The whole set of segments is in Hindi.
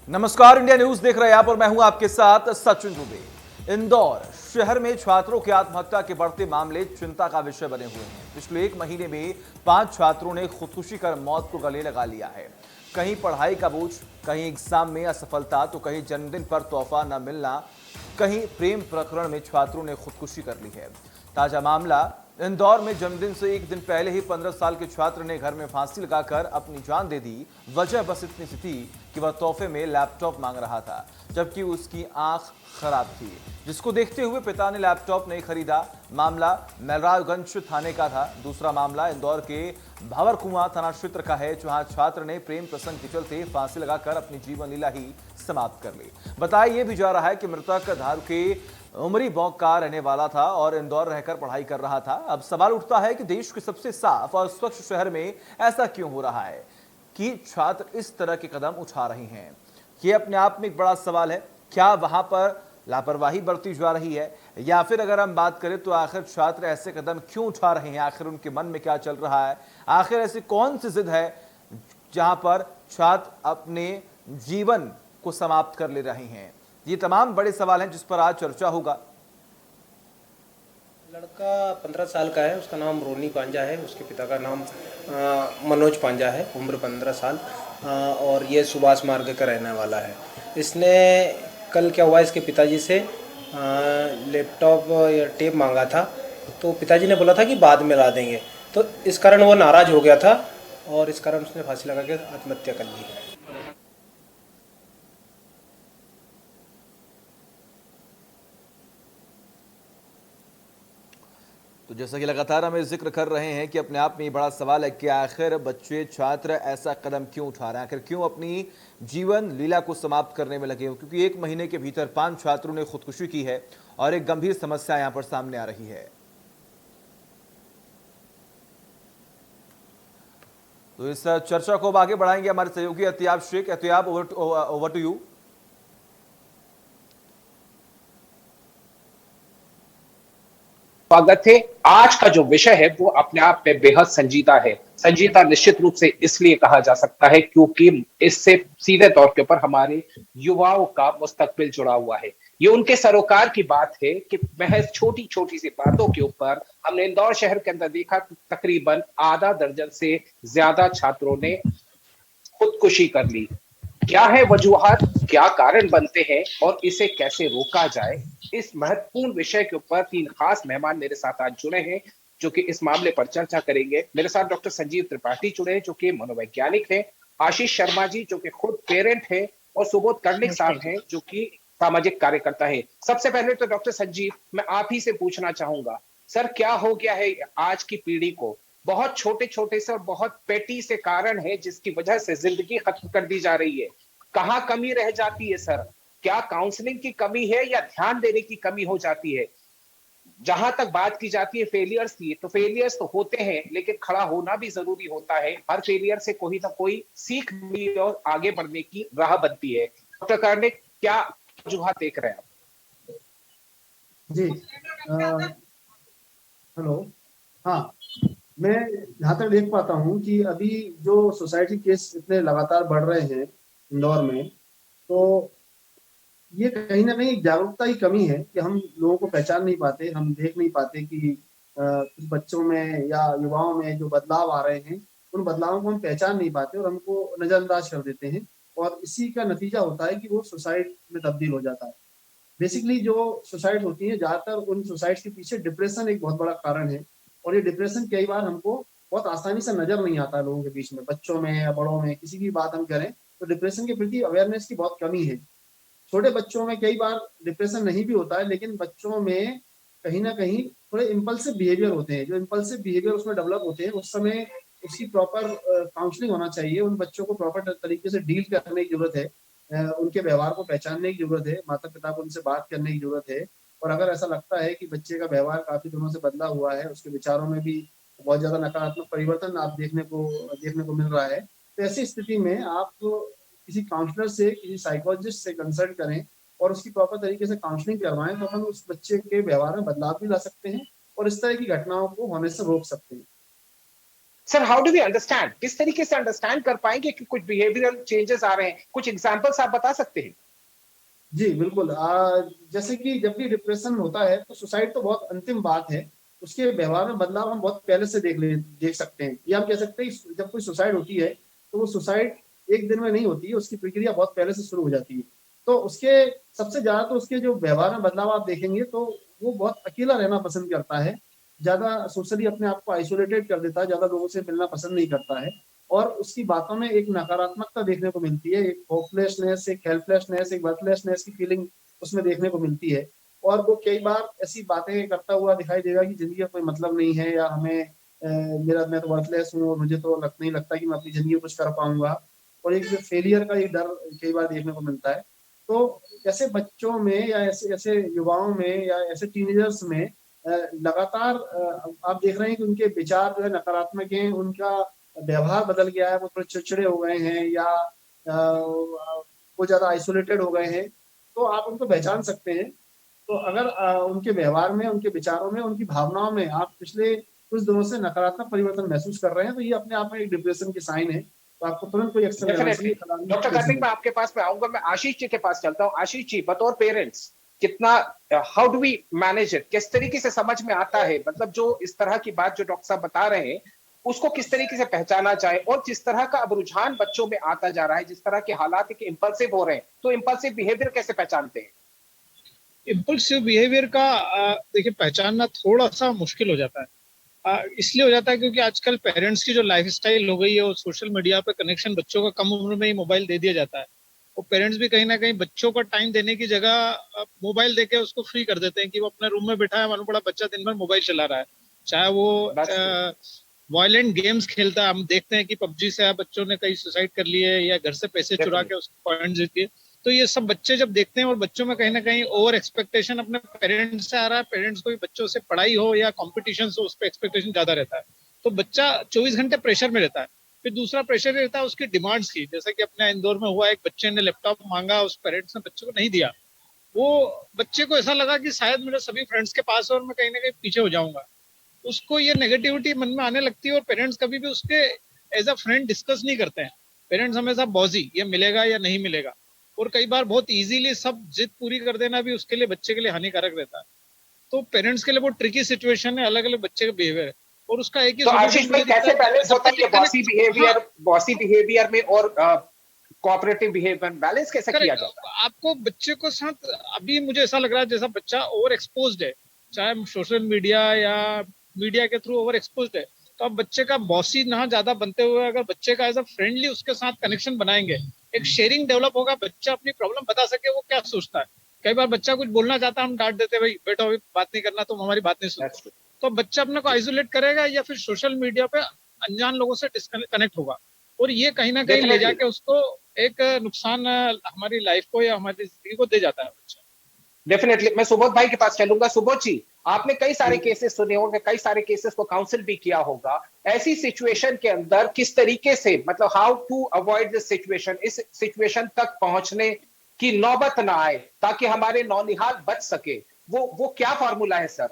नमस्कार, इंडिया न्यूज देख रहे हैं आप और मैं हूं आपके साथ सचिन दुबे। इंदौर शहर में छात्रों की आत्महत्या के बढ़ते मामले चिंता का विषय बने हुए हैं। पिछले एक महीने में 5 छात्रों ने खुदकुशी कर मौत को गले लगा लिया है। कहीं पढ़ाई का बोझ, कहीं एग्जाम में असफलता, तो कहीं जन्मदिन पर तोहफा न मिलना, कहीं प्रेम प्रकरण में छात्रों ने खुदकुशी कर ली है। ताजा मामला इंदौर में जन्मदिन से एक दिन पहले ही 15 साल के छात्र ने घर में फांसी लगाकर अपनी जान दे दी। वजह बस इतनी सी थी कि वह तोहफे में लैपटॉप मांग रहा था, जबकि उसकी आंख खराब थी, जिसको देखते हुए पिता ने लैपटॉप नहीं खरीदा। मामला महराजगंज थाने का था। दूसरा मामला इंदौर के भावरकुआं थाना क्षेत्र का है, जहां छात्र ने प्रेम प्रसंग के चलते फांसी लगाकर अपनी जीवन लीला ही समाप्त कर ली। बताया यह भी जा रहा है कि मृतक धारू के उमरी बौक का रहने वाला था और इंदौर रहकर पढ़ाई कर रहा था। अब सवाल उठता है कि देश के सबसे साफ और स्वच्छ शहर में ऐसा क्यों हो रहा है कि छात्र इस तरह के कदम उठा रहे हैं। ये अपने आप में एक बड़ा सवाल है। क्या वहां पर लापरवाही बरती जा रही है, या फिर अगर हम बात करें तो आखिर छात्र ऐसे कदम क्यों उठा रहे हैं? आखिर उनके मन में क्या चल रहा है? आखिर ऐसी कौन सी जिद है जहां पर छात्र अपने जीवन को समाप्त कर ले रहे हैं? ये तमाम बड़े सवाल हैं जिस पर आज चर्चा होगा। लड़का 15 साल का है। उसका नाम रोनी पांजा है। उसके पिता का नाम मनोज पांजा है। उम्र 15 साल और ये सुभाष मार्ग का रहने वाला है। इसने कल क्या हुआ, इसके पिताजी से लैपटॉप या टेप मांगा था, तो पिताजी ने बोला था कि बाद में ला देंगे, तो इस कारण वो नाराज़ हो गया था और इस कारण उसने फांसी लगा के आत्महत्या कर ली है। तो जैसा कि लगातार हम जिक्र कर रहे हैं कि अपने आप में ये बड़ा सवाल है कि आखिर बच्चे छात्र ऐसा कदम क्यों उठा रहे हैं, आखिर क्यों अपनी जीवन लीला को समाप्त करने में लगे हो? क्योंकि एक महीने के भीतर 5 छात्रों ने खुदकुशी की है और एक गंभीर समस्या यहां पर सामने आ रही है। तो इस चर्चा को अब आगे बढ़ाएंगे हमारे सहयोगी Atiyab Shaikh. Atiyab, over to you. स्वागत है। आज का जो विषय है वो अपने आप में बेहद संजीदा है। संजीदा निश्चित रूप से इसलिए कहा जा सकता है क्योंकि इससे सीधे तौर के ऊपर हमारे युवाओं का मुस्तकबिल जुड़ा हुआ है। ये उनके सरोकार की बात है कि महज छोटी छोटी सी बातों के ऊपर हमने इंदौर शहर के अंदर देखा तकरीबन आधा दर्जन से ज्यादा छात्रों ने खुदकुशी कर ली। क्या है वजूहात, क्या कारण बनते हैं और इसे कैसे रोका जाए, इस महत्वपूर्ण विषय के ऊपर 3 खास मेहमान मेरे साथ आज जुड़े हैं जो कि इस मामले पर चर्चा करेंगे। मेरे साथ डॉक्टर संजीव त्रिपाठी जुड़े हैं जो कि मनोवैज्ञानिक हैं, आशीष शर्मा जी जो कि खुद पेरेंट हैं, और सुबोध कर्णिक साहब हैं जो कि सामाजिक कार्यकर्ता है। सबसे पहले तो डॉक्टर संजीव, मैं आप ही से पूछना चाहूंगा, सर क्या हो गया है आज की पीढ़ी को? बहुत छोटे छोटे से और बहुत पेटी से कारण है जिसकी वजह से जिंदगी खत्म कर दी जा रही है। कहां कमी रह जाती है सर? क्या काउंसलिंग की कमी है या ध्यान देने की कमी हो जाती है? जहां तक बात की जाती है फेलियर्स की, तो फेलियर्स तो होते हैं लेकिन खड़ा होना भी जरूरी होता है। हर फेलियर से कोई ना कोई सीख भी और आगे बढ़ने की राह बनती है। डॉक्टर कार्निक, क्या वजूहत देख रहे हैं आप? जी, हेलो। हाँ, मैं जहाँ तक देख पाता हूँ कि अभी जो सोसाइटी केस इतने लगातार बढ़ रहे हैं इंदौर में, तो ये कहीं ना कहीं जागरूकता की कमी है कि हम लोगों को पहचान नहीं पाते, हम देख नहीं पाते कि कुछ बच्चों में या युवाओं में जो बदलाव आ रहे हैं, उन बदलावों को हम पहचान नहीं पाते और हमको नजरअंदाज कर देते हैं, और इसी का नतीजा होता है कि वो सुसाइड में तब्दील हो जाता है। बेसिकली जो सुसाइड होती है, ज्यादातर उन सुसाइड्स के पीछे डिप्रेशन एक बहुत बड़ा कारण है, और ये डिप्रेशन कई बार हमको बहुत आसानी से नजर नहीं आता है लोगों के बीच में, बच्चों में या बड़ों में, किसी की बात हम करें तो डिप्रेशन के प्रति अवेयरनेस की बहुत कमी है। छोटे बच्चों में कई बार डिप्रेशन नहीं भी होता है, लेकिन बच्चों में कहीं ना कहीं थोड़े इम्पल्सिव बिहेवियर होते हैं। जो इम्पल्सिव बिहेवियर उसमें डेवलप होते हैं, उस समय उसकी प्रॉपर काउंसलिंग होना चाहिए। उन बच्चों को प्रॉपर तरीके से डील करने की जरूरत है, उनके व्यवहार को पहचानने की जरूरत है, माता पिता को उनसे बात करने की जरूरत है। और अगर ऐसा लगता है कि बच्चे का व्यवहार काफी दिनों से बदला हुआ है, उसके विचारों में भी बहुत ज्यादा नकारात्मक परिवर्तन आप देखने को मिल रहा है, तो ऐसी स्थिति में आप किसी काउंसलर से, किसी साइकोलॉजिस्ट से कंसल्ट करें और उसकी प्रॉपर तरीके से काउंसलिंग करवाएं, तो हम उस बच्चे के व्यवहार में बदलाव भी ला सकते हैं और इस तरह की घटनाओं को होने से रोक सकते हैं। Sir how do we understand, किस तरीके से अंडरस्टैंड कर पाएंगे कि कुछ बिहेवियरल चेंजेस आ रहे हैं? कुछ एग्जांपल्स आप बता सकते हैं? जी बिल्कुल। जैसे कि जब भी डिप्रेशन होता है तो सुसाइड तो बहुत अंतिम बात है, उसके व्यवहार में बदलाव हम बहुत पहले से देख सकते हैं, या हम कह सकते हैं जब कोई सुसाइड होती है तो वो सुसाइड एक दिन में नहीं होती है, उसकी प्रक्रिया बहुत पहले से शुरू हो जाती है। तो उसके सबसे ज्यादा तो उसके जो व्यवहार में बदलाव आप देखेंगे तो वो बहुत अकेला रहना पसंद करता है, ज्यादा सोशली अपने आप को आइसोलेटेड कर देता है, ज्यादा लोगों से मिलना पसंद नहीं करता है, और उसकी बातों में एक नकारात्मकता देखने को मिलती है, एक होपलेसनेस, एक हेल्पलेसनेस, एक वर्थलेसनेस की फीलिंग उसमें देखने को मिलती है। और वो कई बार ऐसी बातें करता हुआ दिखाई देगा कि जिंदगी का कोई मतलब नहीं है, या हमें मैं तो वर्थलेस हूँ और मुझे तो नहीं लगता कि मैं अपनी जिंदगी में कुछ कर पाऊंगा, और एक फेलियर का एक डर कई बार देखने को मिलता है। तो ऐसे बच्चों में या ऐसे ऐसे युवाओं में या ऐसे टीनेजर्स में लगातार आप देख रहे हैं कि उनके विचार जो है नकारात्मक हैं, उनका व्यवहार बदल गया है, वो थोड़े चिड़चिड़े हो गए हैं, या वो ज्यादा आइसोलेटेड हो गए हैं। तो आप उनको पहचान सकते हैं। तो अगर उनके व्यवहार में, उनके विचारों में, उनकी भावनाओं में आप पिछले कुछ दिनों से नकारात्मक परिवर्तन महसूस कर रहे हैं, तो ये अपने आप में एक डिप्रेशन की साइन है। तो आपको तुरंत कोई एक्शन लेना डेफिनेटली। चाहिए। डॉक्टर कार्तिक, मैं आपके पास में आऊंगा, मैं आशीष जी के पास चलता हूँ। आशीष जी, बतौर पेरेंट्स, कितना, how do we manage it, किस तरीके से समझ में आता है, मतलब जो इस तरह की बात जो डॉक्टर साहब बता रहे हैं उसको किस तरीके से पहचाना जाए, और जिस तरह का अब रुझान बच्चों में आता जा रहा है, जिस तरह के हालात के इम्पल्सिव हो रहे हैं, तो इम्पल्सिव बिहेवियर कैसे पहचानते हैं? इम्पल्सिव बिहेवियर का देखिए पहचानना थोड़ा सा मुश्किल हो जाता है। इसलिए हो जाता है क्योंकि आजकल पेरेंट्स की जो लाइफस्टाइल हो गई है, और सोशल मीडिया पे कनेक्शन बच्चों का कम उम्र में ही मोबाइल दे दिया जाता है, और पेरेंट्स भी कहीं ना कहीं बच्चों को टाइम देने की जगह मोबाइल देके उसको फ्री कर देते हैं कि वो अपने रूम में बैठा है, मालूम पड़ा बच्चा दिन भर मोबाइल चला रहा है, चाहे वो वायलेंट गेम्स खेलता है। हम देखते हैं कि पबजी से बच्चों ने कई सुसाइड कर लिए, या घर से पैसे चुरा के उसके पॉइंट जीत लिए। तो ये सब बच्चे जब देखते हैं, और बच्चों में कहीं ना कहीं ओवर एक्सपेक्टेशन अपने पेरेंट्स से आ रहा है, पेरेंट्स को भी बच्चों से पढ़ाई हो या कॉम्पिटिशन हो, उस पर एक्सपेक्टेशन ज्यादा रहता है, तो बच्चा 24 घंटे प्रेशर में रहता है। फिर दूसरा प्रेशर रहता है उसकी डिमांड्स की, जैसे कि अपने इंदौर में हुआ, एक बच्चे ने लैपटॉप मांगा, उस पेरेंट्स ने बच्चे को नहीं दिया। वो बच्चे को ऐसा लगा कि शायद मेरे सभी फ्रेंड्स के पास है और मैं कहीं ना कहीं पीछे हो जाऊंगा, उसको ये नेगेटिविटी मन में आने लगती है, और पेरेंट्स कभी भी उसके एज अ फ्रेंड डिस्कस नहीं करते हैं। पेरेंट्स हमेशा बॉजी, ये मिलेगा या नहीं मिलेगा, और कई बार बहुत इजीली सब जिद पूरी कर देना भी उसके लिए, बच्चे के लिए हानिकारक रहता है। तो पेरेंट्स के लिए बहुत ट्रिकी सिचुएशन है, अलग अलग बच्चे का बिहेवियर है, और उसका एक ही तो आशीष भाई, कैसे बैलेंस होता है बॉसी बिहेवियर में और कोऑपरेटिव बिहेवियर, बैलेंस कैसे किया जाता है? आपको बच्चे को साथ, अभी मुझे ऐसा लग रहा है जैसा बच्चा ओवर एक्सपोज्ड है, चाहे सोशल मीडिया या मीडिया के थ्रू ओवर एक्सपोज्ड है, तो अब बच्चे का बॉसी ना ज्यादा बनते हुए अगर बच्चे का एज अ फ्रेंडली उसके साथ कनेक्शन बनाएंगे, एक शेयरिंग डेवलप होगा, बच्चा अपनी प्रॉब्लम बता सके वो क्या सोचता है। कई बार बच्चा कुछ बोलना चाहता है, हम डांट देते हैं, भाई बेटा अभी बात नहीं करना, तुम हमारी बात नहीं सुनते। तो बच्चा अपने को आइसोलेट करेगा, या फिर सोशल मीडिया पे अनजान लोगों से डिस्कनेक्ट होगा, और ये कहीं ना कहीं ले जाके उसको एक नुकसान हमारी लाइफ को या हमारी जिंदगी को दे जाता है बच्चा। डेफिनेटली। मैं सुबोध भाई के पास चलूंगा। सुबोध जी, आपने कई सारे केसेस सुने होंगे, कई सारे केसेस को काउंसिल भी किया होगा। ऐसी सिचुएशन के अंदर किस तरीके से, मतलब how to avoid this situation, इस सिचुएशन तक पहुंचने की नौबत ना आए ताकि हमारे नौनिहाल बच सके, वो क्या फॉर्मूला है सर?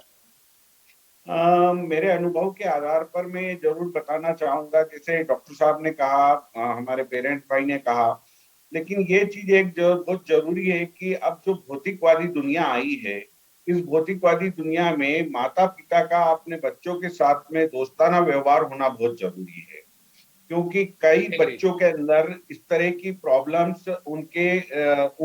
मेरे अनुभव के आधार पर मैं जरूर बताना चाहूंगा, जैसे डॉक्टर साहब ने कहा, हमारे पेरेंट्स भाई ने कहा, लेकिन ये चीज एक बहुत जरूरी है कि अब जो भौतिकवादी दुनिया आई है, इस भौतिकवादी दुनिया में माता पिता का अपने बच्चों के साथ में दोस्ताना व्यवहार होना बहुत जरूरी है, क्योंकि कई बच्चों के अंदर इस तरह की प्रॉब्लम्स उनके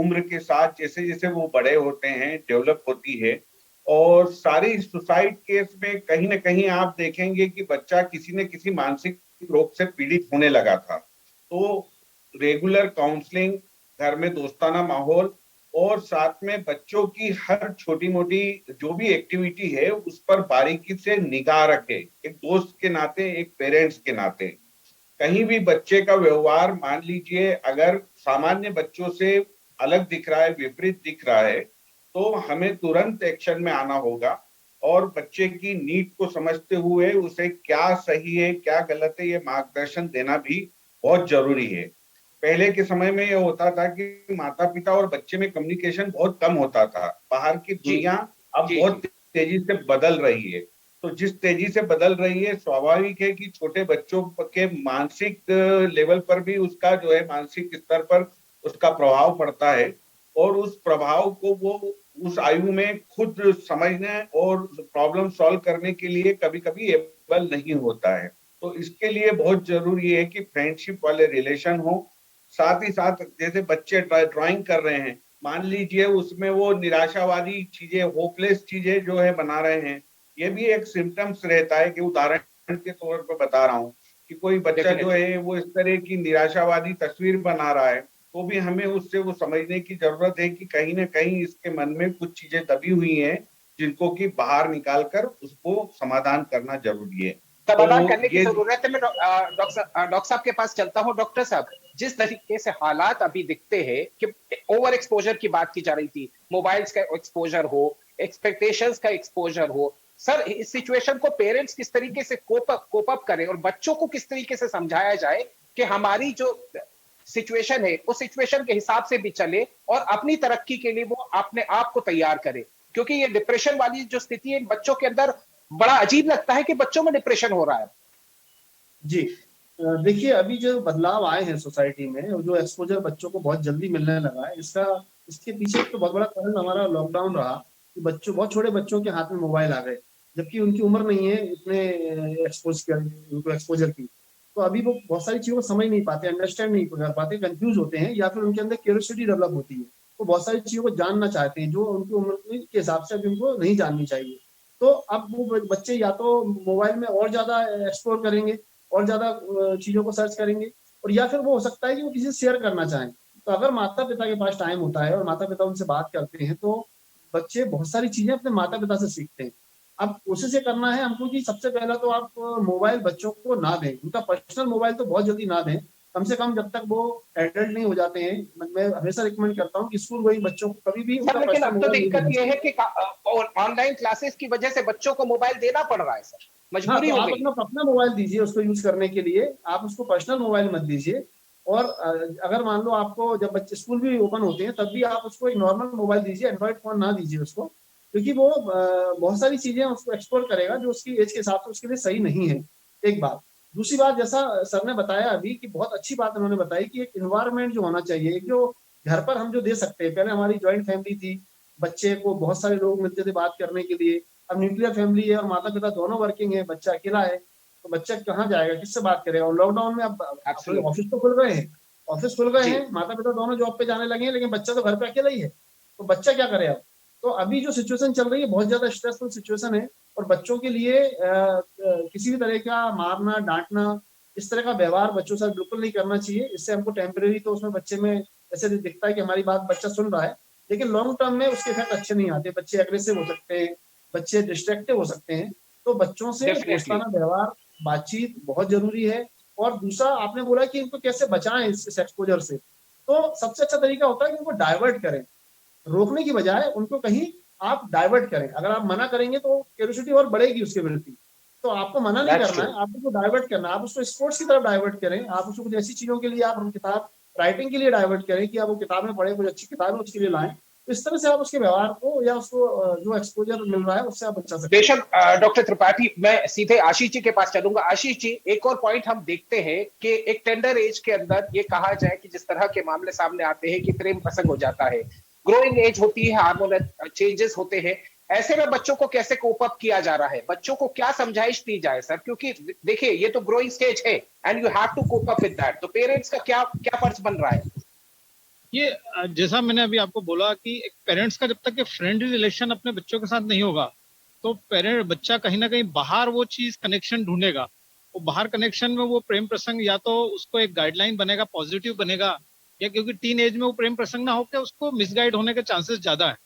उम्र के साथ जैसे जैसे वो बड़े होते हैं डेवलप होती है। और सारी सुसाइड केस में कहीं ना कहीं आप देखेंगे कि बच्चा किसी न किसी मानसिक रोग से पीड़ित होने लगा था। तो रेगुलर काउंसलिंग, घर में दोस्ताना माहौल, और साथ में बच्चों की हर छोटी मोटी जो भी एक्टिविटी है उस पर बारीकी से निगाह रखे, एक दोस्त के नाते, एक पेरेंट्स के नाते। कहीं भी बच्चे का व्यवहार, मान लीजिए अगर सामान्य बच्चों से अलग दिख रहा है, विपरीत दिख रहा है, तो हमें तुरंत एक्शन में आना होगा, और बच्चे की नीड को समझते हुए उसे क्या सही है क्या गलत है ये मार्गदर्शन देना भी बहुत जरूरी है। पहले के समय में ये होता था कि माता पिता और बच्चे में कम्युनिकेशन बहुत कम होता था। बाहर की दुनिया अब बहुत तेजी से बदल रही है, तो जिस तेजी से बदल रही है, स्वाभाविक है कि छोटे बच्चों के मानसिक लेवल पर भी उसका जो है मानसिक स्तर पर उसका प्रभाव पड़ता है, और उस प्रभाव को वो उस आयु में खुद समझने और प्रॉब्लम सॉल्व करने के लिए कभी-कभी एबल नहीं होता है। तो इसके लिए बहुत जरूरी है कि फ्रेंडशिप वाले रिलेशन हो। साथ ही साथ जैसे बच्चे ड्राइंग कर रहे हैं, मान लीजिए उसमें वो निराशावादी चीजें, होपलेस चीजें जो है बना रहे हैं, ये भी एक सिम्टम्स रहता है कि उदाहरण के तौर पर बता रहा हूँ कि कोई बच्चा जो है वो इस तरह की निराशावादी तस्वीर बना रहा है, तो भी हमें उससे वो समझने की जरूरत है कि कहीं ना कहीं इसके मन में कुछ चीजें दबी हुई हैं, जिनको कि बाहर निकाल कर उसको समाधान करना जरूरी है। समाधान तो करने की ये जरूरत है। मैं डॉक्टर साहब के पास चलता हूँ। डॉक्टर साहब, जिस तरीके से हालात अभी दिखते हैं कि ओवर एक्सपोजर की बात की जा रही थी, मोबाइल्स का एक्सपोजर हो, एक्सपेक्टेशंस का एक्सपोजर हो, सर इस सिचुएशन को पेरेंट्स किस तरीके से कोप अप करें और बच्चों को किस तरीके से समझाया जाए कि हमारी जो सिचुएशन है उस सिचुएशन के हिसाब से भी चले और अपनी तरक्की के लिए वो अपने आप को तैयार करे, क्योंकि ये डिप्रेशन वाली जो स्थिति है बच्चों के अंदर, बड़ा अजीब लगता है कि बच्चों में डिप्रेशन हो रहा है। जी, देखिए अभी जो बदलाव आए हैं सोसाइटी में और जो एक्सपोजर बच्चों को बहुत जल्दी मिलने लगा है, इसके पीछे एक तो बहुत बड़ा कारण हमारा लॉकडाउन रहा कि बच्चों, बहुत छोटे बच्चों के हाथ में मोबाइल आ गए, जबकि उनकी उम्र नहीं है इतने उनको एक्सपोजर की। तो अभी वो बहुत सारी चीजों को समझ नहीं पाते, अंडरस्टैंड नहीं कर पाते, कंफ्यूज होते हैं, या फिर उनके अंदर क्यूरियोसिटी डेवलप होती है, वो बहुत सारी चीजों को जानना चाहते हैं जो उनकी उम्र के हिसाब से अभी उनको नहीं जाननी चाहिए। तो अब वो बच्चे या तो मोबाइल में और ज्यादा एक्सप्लोर करेंगे और ज्यादा चीजों को सर्च करेंगे, और या फिर वो हो सकता है कि वो किसी से शेयर करना चाहें। तो अगर माता पिता के पास टाइम होता है और माता पिता उनसे बात करते हैं, तो बच्चे बहुत सारी चीजें अपने माता पिता से सीखते हैं। अब कोशिश ये करना है हमको कि सबसे पहला तो आप मोबाइल बच्चों को ना दें, उनका पर्सनल मोबाइल तो बहुत जल्दी ना दें, कम से कम जब तक वो एडल्ट नहीं हो जाते हैं। मैं हमेशा रिकमेंड करता हूँ कि स्कूल गोइंग बच्चों को कभी भी सर उनका लेकिन पर्सनल अब तो मोबाइल नहीं दिक्कत देना यह है चाहिए। कि ऑनलाइन क्लासेस की वजह से बच्चों को मोबाइल देना पड़ रहा है सर, हाँ, मजबूरी तो हो आप गई। अपना मोबाइल दीजिए उसको यूज करने के लिए, आप उसको पर्सनल मोबाइल मत दीजिए। और अगर मान लो आपको जब बच्चे स्कूल भी ओपन होते हैं तब भी आप उसको एक नॉर्मल मोबाइल दीजिए, एंड्रॉइड फोन ना दीजिए उसको, क्योंकि वो बहुत सारी चीजें उसको एक्सप्लोर करेगा जो उसकी एज के हिसाब से उसके लिए सही नहीं है। एक बात। दूसरी बात, जैसा सर ने बताया अभी कि बहुत अच्छी बात उन्होंने बताई कि एक इन्वायरमेंट जो होना चाहिए, एक जो घर पर हम जो दे सकते हैं, पहले हमारी ज्वाइंट फैमिली थी, बच्चे को बहुत सारे लोग मिलते थे बात करने के लिए। अब न्यूक्लियर फैमिली है और माता पिता दोनों वर्किंग है, बच्चा अकेला है, तो बच्चा कहाँ जाएगा, किससे बात करेगा। और लॉकडाउन में अब ऑफिस तो खुल गए हैं, जी, माता पिता दोनों जॉब पे जाने लगे हैं, लेकिन बच्चा तो घर पे अकेला ही है, तो बच्चा क्या करे अब। तो अभी जो सिचुएशन चल रही है बहुत ज्यादा स्ट्रेसफुल सिचुएशन है, और बच्चों के लिए किसी भी तरह का मारना डांटना, इस तरह का व्यवहार बच्चों से बिल्कुल नहीं करना चाहिए। इससे हमको टेम्परेरी तो उसमें बच्चे में ऐसे दिखता है कि हमारी बात बच्चा सुन रहा है, लेकिन लॉन्ग टर्म में उसके इफेक्ट अच्छे नहीं आते, बच्चे एग्रेसिव हो सकते हैं, बच्चे डिस्ट्रैक्टिव हो सकते हैं। तो बच्चों से डेफिनेटली। दोस्ताना व्यवहार, बातचीत बहुत जरूरी है। और दूसरा, आपने बोला कि इनको कैसे बचाएं इस एक्सपोजर से, तो सबसे अच्छा तरीका होता है कि उनको डाइवर्ट करें, रोकने की बजाय उनको कहीं आप डाइवर्ट करें। अगर आप मना करेंगे तो क्यूरियोसिटी और बढ़ेगी उसके प्रति, तो आपको मना नहीं दैट्स करना ट्रू। है, आपको डाइवर्ट करना है। आप उसको स्पोर्ट्स की तरफ डाइवर्ट करें, आप उसको कुछ ऐसी चीजों के लिए, आप किताब राइटिंग के लिए डाइवर्ट करें कि आप वो किताबें पढ़े, कुछ अच्छी किताबें उसके लिए लाएं। तो इस तरह से आप उसके व्यवहार को या उसको जो एक्सपोजर मिल रहा है उससे आप बचा सकते हैं। बेशक। डॉक्टर त्रिपाठी, मैं सीधे आशीष जी के पास चलूंगा। आशीष जी, एक और पॉइंट हम देखते हैं कि एक टेंडर एज के अंदर ये कहा जाए कि जिस तरह के मामले सामने आते हैं कि प्रेम प्रसंग हो जाता है, ग्रोइंग एज होती है, हार्मोनल चेंजेस होते हैं, ऐसे में बच्चों को कैसे कोप अप किया जा रहा है, बच्चों को क्या समझाइश दी जाए सर, क्योंकि देखिए ये तो ग्रोइंग स्टेज है and you have to cope up with that, तो पेरेंट्स का क्या क्या फर्ज बन रहा है? ये जैसा मैंने अभी आपको बोला कि एक पेरेंट्स का जब तक के फ्रेंडली रिलेशन अपने बच्चों के साथ नहीं होगा, तो पेरेंट बच्चा कहीं ना कहीं बाहर वो चीज कनेक्शन ढूंढेगा। वो बाहर कनेक्शन में वो प्रेम प्रसंग या तो उसको एक गाइडलाइन बनेगा, पॉजिटिव बनेगा, या क्योंकि टीन एज में वो प्रेम प्रसंग ना होकर उसको मिसगाइड होने के चांसेस ज्यादा है।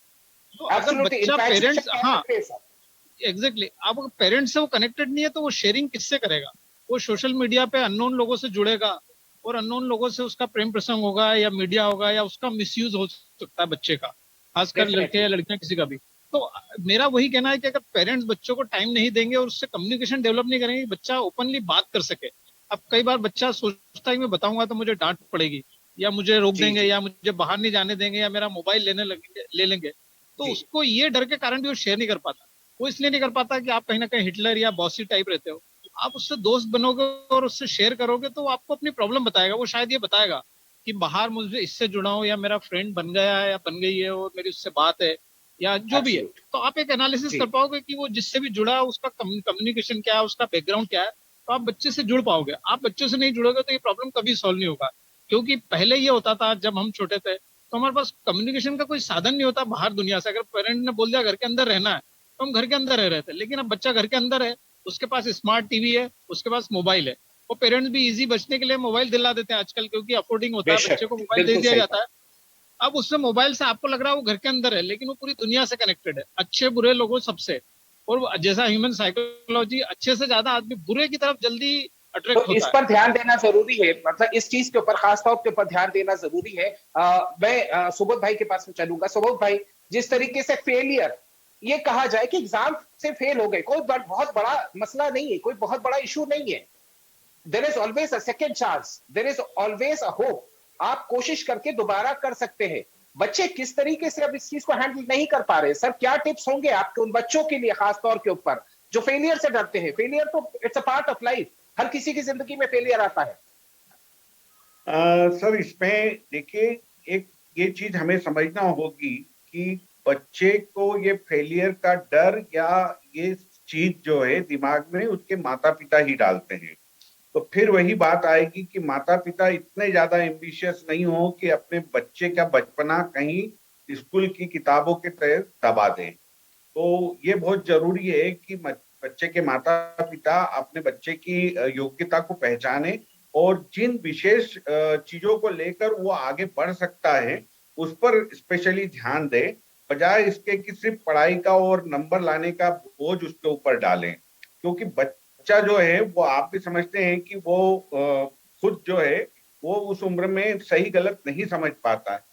तो अगर एब्सोल्युटली, बच्चा इनफैक्चुएशन पेरेंट्स, कह हाँ सकते हैं सर। एग्जैक्टली, अब अगर पेरेंट्स से वो कनेक्टेड नहीं है तो वो शेयरिंग किससे करेगा। वो सोशल मीडिया पे अननोन लोगों से जुड़ेगा और अननोन लोगों से उसका प्रेम प्रसंग होगा या मीडिया होगा या उसका मिसयूज हो सकता है बच्चे का, खासकर लड़के या डेफिनेटली। लड़कियां किसी का भी। तो मेरा वही कहना है कि अगर पेरेंट्स बच्चों को टाइम नहीं देंगे और उससे कम्युनिकेशन डेवलप नहीं करेंगे, बच्चा ओपनली बात कर सके। अब कई बार बच्चा सोचता है कि मैं बताऊंगा तो मुझे डांट पड़ेगी, या मुझे रोक जी देंगे, जी या मुझे बाहर नहीं जाने देंगे, या मेरा मोबाइल ले लेंगे। तो जी। उसको ये डर के कारण भी वो शेयर नहीं कर पाता। वो इसलिए नहीं कर पाता कि आप कहीं ना कहीं हिटलर या बॉसी टाइप रहते हो। आप उससे दोस्त बनोगे और उससे शेयर करोगे तो वो आपको अपनी प्रॉब्लम बताएगा। वो शायद ये बताएगा कि बाहर मुझे इससे जुड़ा हूं, या मेरा फ्रेंड बन गया है या बन गई है और मेरी उससे बात है, या जो भी है। एब्सोल्यूट तो आप एक एनालिसिस जी। कर पाओगे कि वो जिससे भी जुड़ा है उसका कम्युनिकेशन क्या है, उसका बैकग्राउंड क्या है। तो आप बच्चे से जुड़ पाओगे। आप बच्चों से नहीं जुड़ोगे तो ये प्रॉब्लम कभी सॉल्व नहीं होगा। क्योंकि पहले ये होता था, जब हम छोटे थे तो हमारे पास कम्युनिकेशन का कोई साधन नहीं होता बाहर दुनिया से। अगर पेरेंट ने बोल दिया घर के अंदर रहना है तो हम घर के अंदर रह रहे थे। लेकिन अब बच्चा घर के अंदर है, उसके पास स्मार्ट टीवी है, उसके पास मोबाइल है। वो पेरेंट्स भी इजी बचने के लिए मोबाइल दिला देते हैं आजकल, क्योंकि अफोर्डिंग होता है, बेशक, बच्चे को मोबाइल दे बिल्कुल दिया सही जाता कहा। है। अब उससे मोबाइल से आपको लग रहा है वो घर के अंदर है, लेकिन वो पूरी दुनिया से कनेक्टेड है, अच्छे बुरे लोगों सबसे। और जैसा ह्यूमन साइकोलॉजी, अच्छे से ज्यादा आदमी बुरे की तरफ जल्दी तो अट्रैक्ट इस होता है। पर ध्यान देना जरूरी है, मतलब इस चीज के ऊपर खास तौर के ऊपर ध्यान देना जरूरी है। मैं सुबोध भाई के पास में चलूंगा। सुबोध भाई, जिस तरीके से फेलियर, ये कहा जाए कि एग्जाम से फेल हो गए, कोई बहुत बड़ा मसला नहीं है, कोई बहुत बड़ा इशू नहीं है। There is always a second chance, there is always a hope. आप कोशिश करके दोबारा कर सकते हैं। बच्चे किस तरीके से अब इस चीज को हैंडल नहीं कर पा रहे, सर क्या टिप्स होंगे आपके उन बच्चों के लिए खास तौर के ऊपर जो फेलियर से डरते हैं? फेलियर तो it's a part of life, हर किसी की जिंदगी में फेलियर आता है। सर इसमें देखिए, एक ये चीज हमें समझना होगी कि बच्चे को ये फेलियर का डर या ये चीज जो है दिमाग में उसके माता पिता ही डालते हैं। तो फिर वही बात आएगी कि माता पिता इतने ज्यादा एम्बिशियस नहीं हो कि अपने बच्चे का बचपना कहीं स्कूल की किताबों के तहत दबा दें। तो ये बहुत जरूरी है कि बच्चे के माता पिता अपने बच्चे की योग्यता को पहचाने और जिन विशेष चीजों को लेकर वो आगे बढ़ सकता है उस पर स्पेशली ध्यान दे, बजाय इसके कि सिर्फ पढ़ाई का और नंबर लाने का बोझ उसके ऊपर डालें। क्योंकि बच्चा जो है वो आप भी समझते हैं कि वो खुद जो है वो उस उम्र में सही गलत नहीं समझ पाता है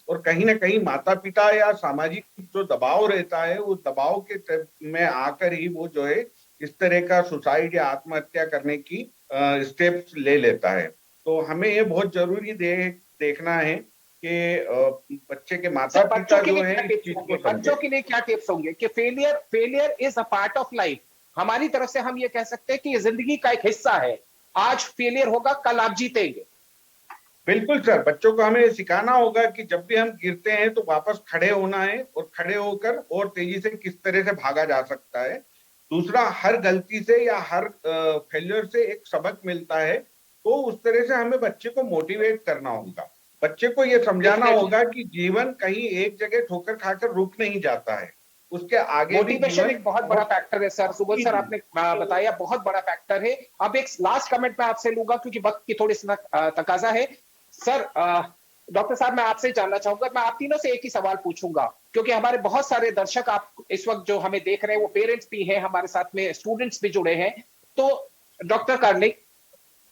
और कहीं ना कहीं माता पिता या सामाजिक जो दबाव रहता है उस दबाव के में आकर ही वो जो है इस तरह का सुसाइड या आत्महत्या करने की स्टेप्स ले लेता है। तो हमें ये बहुत जरूरी देखना है कि बच्चे के माता सर पिता बच्चों के जो लिए है क्या इस टिप्स चीज होंगे? को समझे। बच्चों के लिए क्या टिप्स होंगे कि failure is a part of life. हमारी तरफ से हम ये कह सकते हैं कि ये जिंदगी का एक हिस्सा है। आज फेलियर होगा, कल आप जीतेंगे। बिल्कुल सर, बच्चों को हमें सिखाना होगा कि जब भी हम गिरते हैं तो वापस खड़े होना है और खड़े होकर और तेजी से किस तरह से भागा जा सकता है। दूसरा, हर गलती से या हर फेलियर से एक सबक मिलता है। तो उस तरह से हमें बच्चे को मोटिवेट करना होगा। बच्चे को ये समझाना डेफिनेटली होगा कि जीवन कहीं एक जगह ठोकर खाकर रुक नहीं जाता है, उसके आगे भी मोटिवेशन जीवन एक बहुत बड़ा फैक्टर है सर। सुबोध जी सर जी। आपने बताया, बहुत बड़ा फैक्टर है। अब एक लास्ट कमेंट मैं आपसे लूंगा क्योंकि वक्त की थोड़ी सी तकाजा है। सर डॉक्टर साहब, मैं आपसे जानना चाहूंगा, मैं आप तीनों से एक ही सवाल पूछूंगा क्योंकि हमारे बहुत सारे दर्शक आप इस वक्त जो हमें देख रहे हैं वो पेरेंट्स भी हैं, हमारे साथ में स्टूडेंट्स भी जुड़े हैं। तो डॉक्टर कार्निक,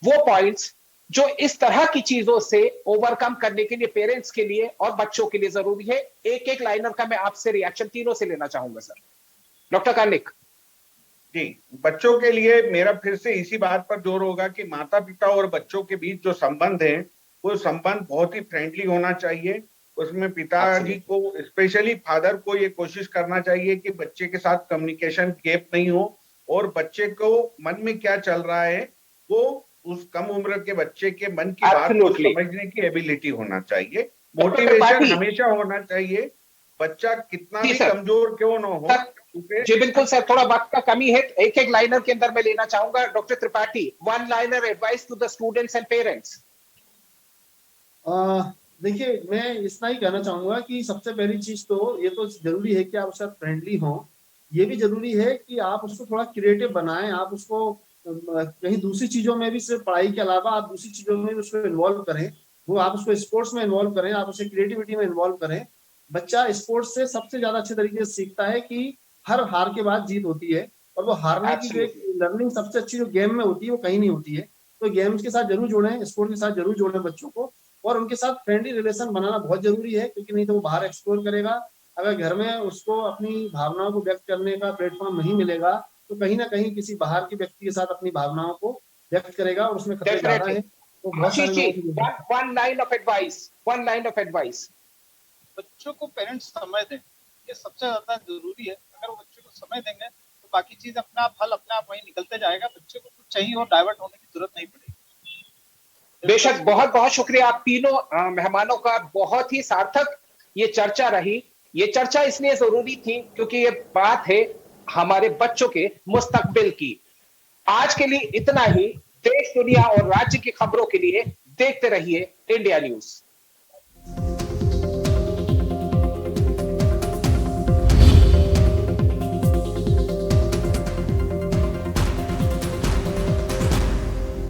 वो पॉइंट्स जो इस तरह की चीजों से ओवरकम करने के लिए पेरेंट्स के लिए और बच्चों के लिए जरूरी है, एक एक लाइनर का मैं आपसे रिएक्शन तीनों से लेना चाहूंगा सर। डॉक्टर कार्निक। जी, बच्चों के लिए मेरा फिर से इसी बात पर जोर होगा कि माता पिता और बच्चों के बीच जो संबंध है वो संबंध बहुत ही फ्रेंडली होना चाहिए। उसमें पिताजी को, स्पेशली फादर को, ये कोशिश करना चाहिए कि बच्चे के साथ कम्युनिकेशन गैप नहीं हो और बच्चे को मन में क्या चल रहा है वो उस कम उम्र के बच्चे के मन की बात को समझने की एबिलिटी होना चाहिए। मोटिवेशन हमेशा होना चाहिए, बच्चा कितना भी कमजोर क्यों ना हो। जी बिल्कुल सर, थोड़ा वक्त का कमी है, एक एक लाइनर के अंदर मैं लेना चाहूंगा। Doctor Tripathi, one liner advice to the students and parents. देखिए, मैं इतना ही कहना चाहूंगा कि सबसे पहली चीज तो ये तो जरूरी है कि आप उसके साथ फ्रेंडली हों। ये भी जरूरी है कि आप उसको थोड़ा क्रिएटिव बनाएं। आप उसको कहीं दूसरी चीजों में भी, सिर्फ पढ़ाई के अलावा आप दूसरी चीजों में भी उसको इन्वॉल्व करें। वो आप उसको स्पोर्ट्स में इन्वॉल्व करें, आप उसे क्रिएटिविटी में इन्वॉल्व करें। बच्चा स्पोर्ट्स से सबसे ज्यादा अच्छे तरीके से सीखता है कि हर हार के बाद जीत होती है, और वो हारने की जो एक लर्निंग सबसे अच्छी जो गेम में होती है वो कहीं नहीं होती है। तो गेम्स के साथ जरूर जोड़ें, स्पोर्ट के साथ जरूर जोड़ें बच्चों को, और उनके साथ फ्रेंडली रिलेशन बनाना बहुत जरूरी है, क्योंकि नहीं तो वो बाहर एक्सप्लोर करेगा। अगर घर में उसको अपनी भावनाओं को व्यक्त करने का प्लेटफॉर्म नहीं मिलेगा तो कहीं ना कहीं किसी बाहर के व्यक्ति के साथ अपनी भावनाओं को व्यक्त करेगा, और उसमें खतरे ज्यादा है। तो बहुत सारे लोगों को वन लाइन ऑफ एडवाइस। बच्चों को पेरेंट्स समय दें, ये सबसे ज्यादा जरूरी है। अगर वो बच्चे को समय देंगे तो बाकी चीज अपने आप हल अपने आप वहीं निकलते जाएगा। बच्चे को कुछ चाहिए और डाइवर्ट होने की जरूरत नहीं पड़ेगी। बेशक, बहुत बहुत शुक्रिया आप तीनों मेहमानों का। बहुत ही सार्थक ये चर्चा रही। ये चर्चा इसलिए जरूरी थी क्योंकि ये बात है हमारे बच्चों के मुस्तकबिल की। आज के लिए इतना ही। देश, दुनिया और राज्य की खबरों के लिए देखते रहिए इंडिया न्यूज।